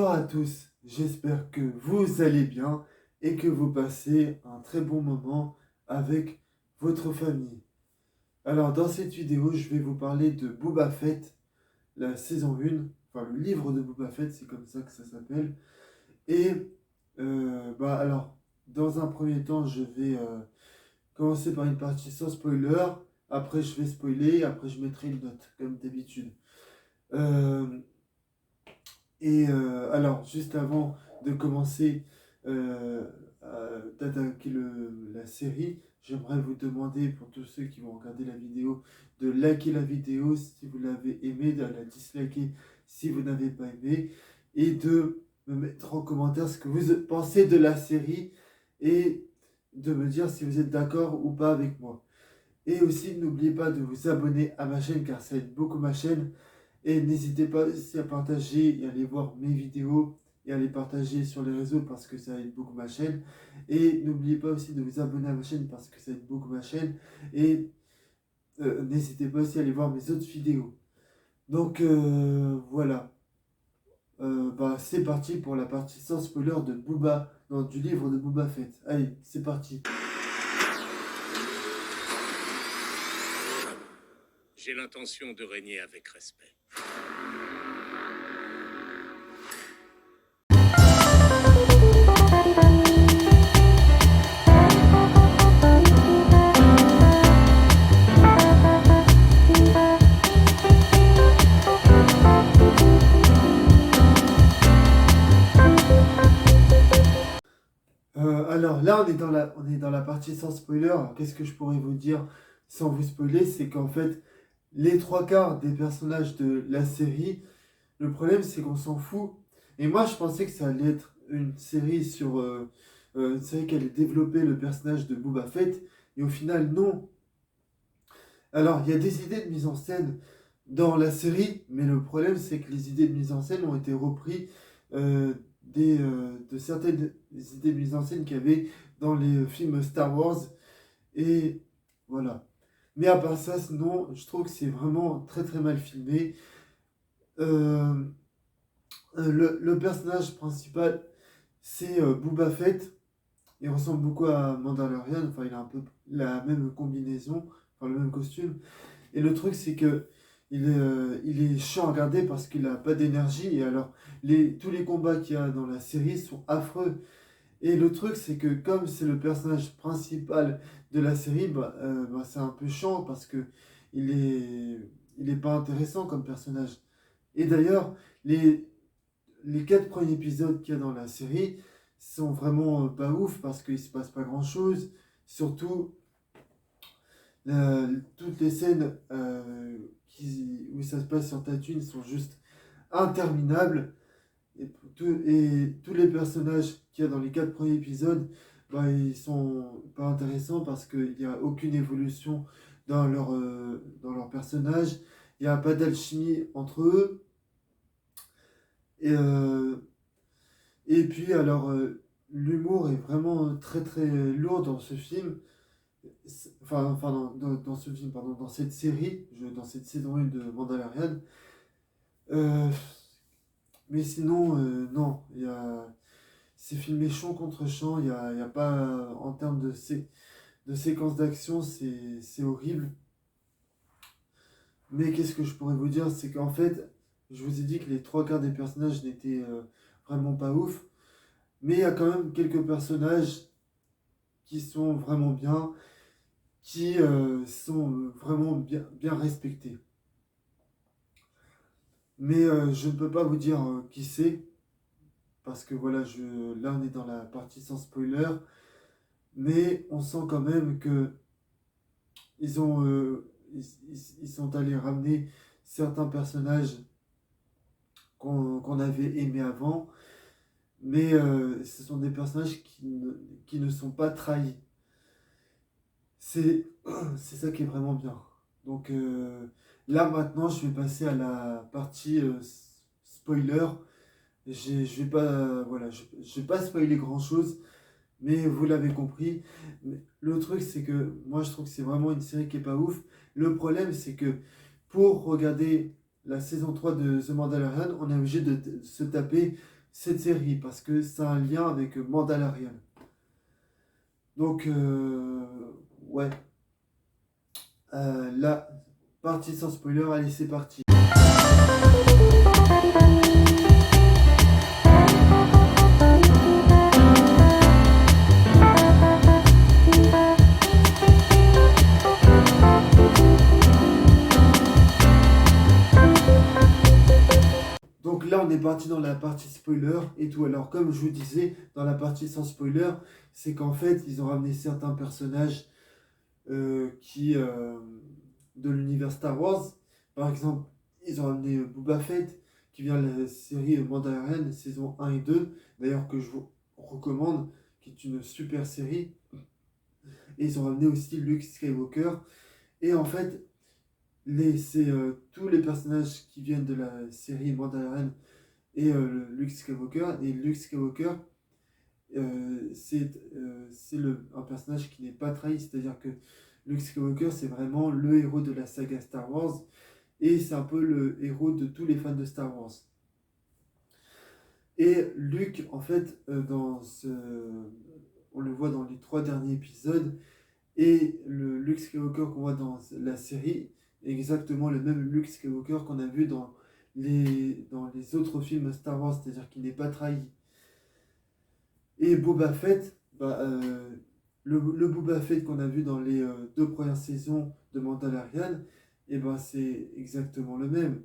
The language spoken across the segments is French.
Bonsoir à tous, j'espère que vous allez bien et que vous passez un très bon moment avec votre famille. Alors dans cette vidéo, je vais vous parler de Boba Fett, la saison 1, enfin le livre de Boba Fett, c'est comme ça que ça s'appelle. Et alors, dans un premier temps, je vais commencer par une partie sans spoiler, après je vais spoiler, après je mettrai une note, comme d'habitude. Euh, alors, juste avant de commencer d'attaquer la série, j'aimerais vous demander, pour tous ceux qui vont regarder la vidéo, de liker la vidéo si vous l'avez aimée, de la disliker si vous n'avez pas aimé, et de me mettre en commentaire ce que vous pensez de la série et de me dire si vous êtes d'accord ou pas avec moi. Et aussi, n'oubliez pas de vous abonner à ma chaîne car ça aide beaucoup ma chaîne. Et n'hésitez pas aussi à partager et à aller voir mes vidéos et à les partager sur les réseaux parce que ça aide beaucoup ma chaîne. Et n'oubliez pas aussi de vous abonner à ma chaîne parce que ça aide beaucoup ma chaîne. Et n'hésitez pas aussi à aller voir mes autres vidéos. Donc voilà. C'est parti pour la partie sans spoiler de Booba, non, du livre de Boba Fett. Allez, c'est parti. J'ai l'intention de régner avec respect. Alors là, on est dans la partie sans spoiler. Alors, qu'est-ce que je pourrais vous dire sans vous spoiler? C'est qu'en fait, les trois quarts des personnages de la série, le problème c'est qu'on s'en fout. Et moi, je pensais que ça allait être une série sur une série qui allait développer le personnage de Boba Fett. Et au final, non. Alors, il y a des idées de mise en scène dans la série, mais le problème c'est que les idées de mise en scène ont été reprises de certaines idées de mise en scène qu'il y avait dans les films Star Wars. Et voilà. Mais à part ça, sinon, je trouve que c'est vraiment très très mal filmé. Euh, le personnage principal, c'est Boba Fett. Il ressemble beaucoup à Mandalorian. Enfin, il a un peu la même combinaison, enfin le même costume. Et le truc, c'est que il est chiant à regarder parce qu'il n'a pas d'énergie. Et alors, tous les combats qu'il y a dans la série sont affreux. Et le truc, c'est que comme c'est le personnage principal de la série, c'est un peu chiant parce que il est, il est pas intéressant comme personnage. Et d'ailleurs, les quatre premiers épisodes qu'il y a dans la série sont vraiment pas ouf parce qu'il se passe pas grand-chose. Surtout, toutes les scènes où ça se passe sur Tatooine sont juste interminables. Et tous les personnages qu'il y a dans les quatre premiers épisodes, ils sont pas intéressants parce qu'il n'y a aucune évolution dans leur personnage. Il n'y a pas d'alchimie entre eux. Et, euh, et puis, l'humour est vraiment très très lourd dans ce film. Enfin dans ce film, pardon, dans cette série, dans cette saison 1 de Mandalorian. Euh, mais sinon, non, c'est filmé champ contre champ, il y a pas, en termes de séquences d'action, c'est horrible. Mais qu'est-ce que je pourrais vous dire, c'est qu'en fait, je vous ai dit que les trois quarts des personnages n'étaient vraiment pas ouf, mais il y a quand même quelques personnages qui sont vraiment bien, qui sont vraiment bien respectés. Mais je ne peux pas vous dire qui c'est, parce que voilà, là on est dans la partie sans spoiler, mais on sent quand même que ils ont, ils sont allés ramener certains personnages qu'on avait aimés avant, mais ce sont des personnages qui ne sont pas trahis. C'est c'est ça qui est vraiment bien. Donc là maintenant, je vais passer à la partie spoiler. Je vais pas, voilà, je vais pas spoiler grand-chose, mais vous l'avez compris. Mais le truc, c'est que moi, je trouve que c'est vraiment une série qui est pas ouf. Le problème, c'est que pour regarder la saison 3 de The Mandalorian, on est obligé de se taper cette série parce que ça a un lien avec Mandalorian. Donc, ouais, la partie sans spoiler, allez, c'est parti. Donc là, on est parti dans la partie spoiler et tout. Alors, comme je vous disais, dans la partie sans spoiler, c'est qu'en fait, ils ont ramené certains personnages de l'univers Star Wars. Par exemple, ils ont ramené Boba Fett, qui vient de la série Mandalorian, saison 1 et 2, d'ailleurs que je vous recommande, qui est une super série. Et ils ont ramené aussi Luke Skywalker. Et en fait, c'est tous les personnages qui viennent de la série Mandalorian et Luke Skywalker. Et Luke Skywalker, un personnage qui n'est pas trahi, c'est-à-dire que Luke Skywalker, c'est vraiment le héros de la saga Star Wars, et c'est un peu le héros de tous les fans de Star Wars. Et Luke, en fait, on le voit dans les 3 derniers épisodes, et le Luke Skywalker qu'on voit dans la série est exactement le même Luke Skywalker qu'on a vu dans les autres films Star Wars, c'est-à-dire qu'il n'est pas trahi. Et Boba Fett, le Boba Fett qu'on a vu dans les 2 premières saisons de Mandalorian, et ben c'est exactement le même.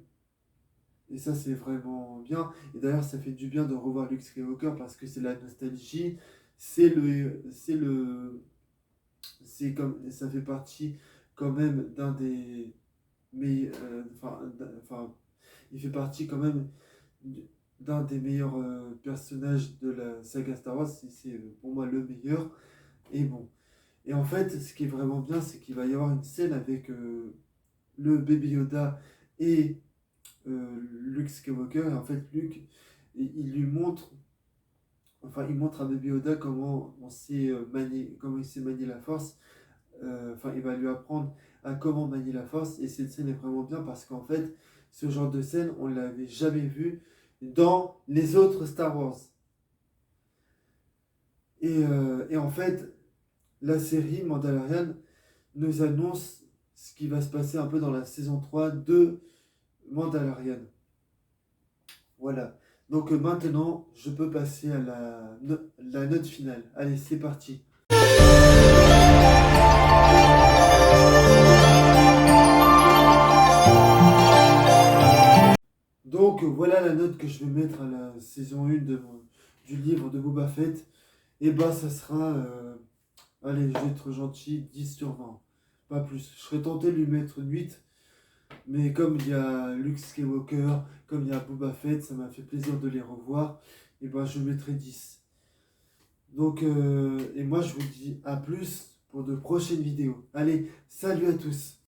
Et ça, c'est vraiment bien. Et d'ailleurs, ça fait du bien de revoir Luke Skywalker parce que c'est la nostalgie. Ça fait partie quand même d'un des il fait partie quand même d'un des meilleurs personnages de la saga Star Wars. C'est pour moi le meilleur. Et bon. Et en fait, ce qui est vraiment bien, c'est qu'il va y avoir une scène avec le bébé Yoda et Luke Skywalker. Et en fait, Luke, il lui montre, il montre à bébé Yoda comment comment il sait manier la Force. Il va lui apprendre à comment manier la Force. Et cette scène est vraiment bien parce qu'en fait, ce genre de scène, on ne l'avait jamais vu dans les autres Star Wars. Et en fait, la série Mandalorian nous annonce ce qui va se passer un peu dans la saison 3 de Mandalorian. Voilà. Donc maintenant, je peux passer à la note finale. Allez, c'est parti. Donc voilà la note que je vais mettre à la saison 1 du livre de Boba Fett. Et bah ça sera, allez, je vais être gentil, 10 sur 20. Pas plus. Je serais tenté de lui mettre une 8. Mais comme il y a Luke Skywalker, comme il y a Boba Fett, ça m'a fait plaisir de les revoir. Et ben je mettrai 10. Donc, et moi je vous dis à plus pour de prochaines vidéos. Allez, salut à tous!